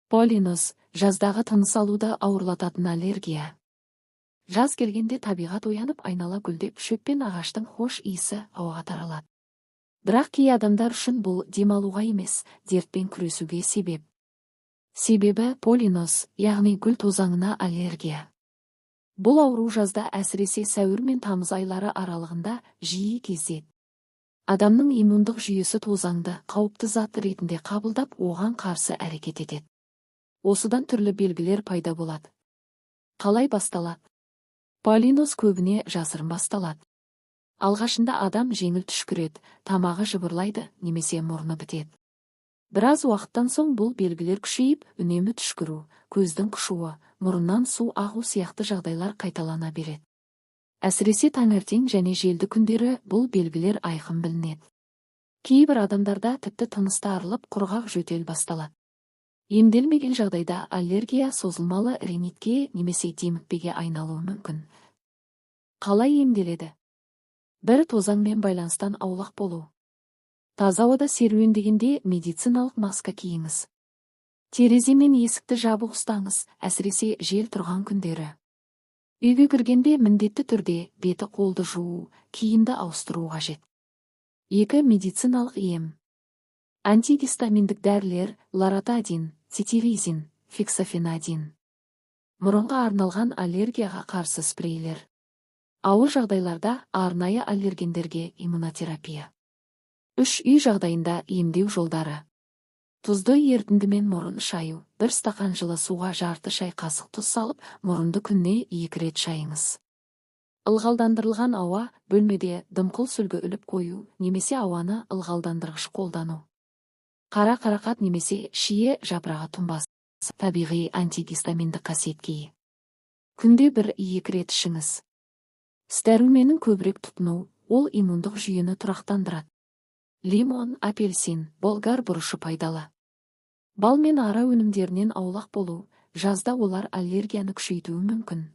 Полинос, жаздағы тыныс алуды ауырлататын аллергия. Жаз келгенде табиғат оянып, айнала гүлдеп, шөп пен ағаштың хош иісі ауаға таралады. Бірақ кей адамдар үшін бұл демалуға емес, дертпен күресуге себеп. Себебі полинос, яғни гүл тозаңына аллергия. Бұл ауру жазда, әсіресе сәуір мен тамыз айлары аралығында жиі кездеседі. Адамның иммундық жүйесі тозаңды қауіпті зат ретінде қабылдап, оған қарсы әрекет етеді. Осыдан түрлі белгілер пайда болады. Қалай басталады? Полинос көбіне жасырын басталады. Алғашында адам жеңіл түшкіреді, тамағы жыбырлайды, немесе мұрны бітеді. Біраз уақыттан соң бұл белгілер күшейіп, үнемі түшкіру, көздің қышуы, мұрыннан су ағу сияқты жағдайлар қайталана береді. Әсіресе таңертең және желді күндері бұл белгілер айқын білінеді. Кейбір адамдарда тіпті тынысы арылып, құрғақ жөтел басталады. Емделмеген жағдайда аллергия созылмалы ринитке немесе демікпеге айналуы мүмкін. Қалай емделеді? Бір, тозаңмен байланыстан аулақ болу. Таза ауада серуендегенде медициналық маска киіңіз. Терезе мен есікті жабық ұстаңыз, әсіресе жел тұрған күндері. Үйге кіргенде міндетті түрде беті қолды жуу, киімді ауыстыру қажет. 2. Медициналық ем. Антигистаминдік дәрілер, лоратадин, цитиризин, фиксофенадин. Мұрынға арналған аллергияға қарсы спрейлер. Ауыр жағдайларда арнайы аллергендерге иммунотерапия. 3. Үй жағдайында емдеу жолдары. Тұзды ерітіндімен мұрын шаю. 1 стақан жылы суға жарты шай қасық тұз салып, мұрынды күніне 2 рет шайыңыз. Ылғалдандырылған ауа, бөлмеде дымқыл сүлгі іліп қою, немесе ауаны ылғалдандырғыш қолдану. Қара қарақат немесе шие жапырағы тұнбасы, табиғи антигистаминдік қасиетке. Күнде 1-2 рет ішіңіз. Дәруменің көбірек тұтыну, ол иммундық жүйені тұрақтандырады. Лимон, апельсин, болгар бұрышы пайдалы. Бал мен ара өнімдерінен аулақ болу, жазда олар аллергияны күшейтуі мүмкін.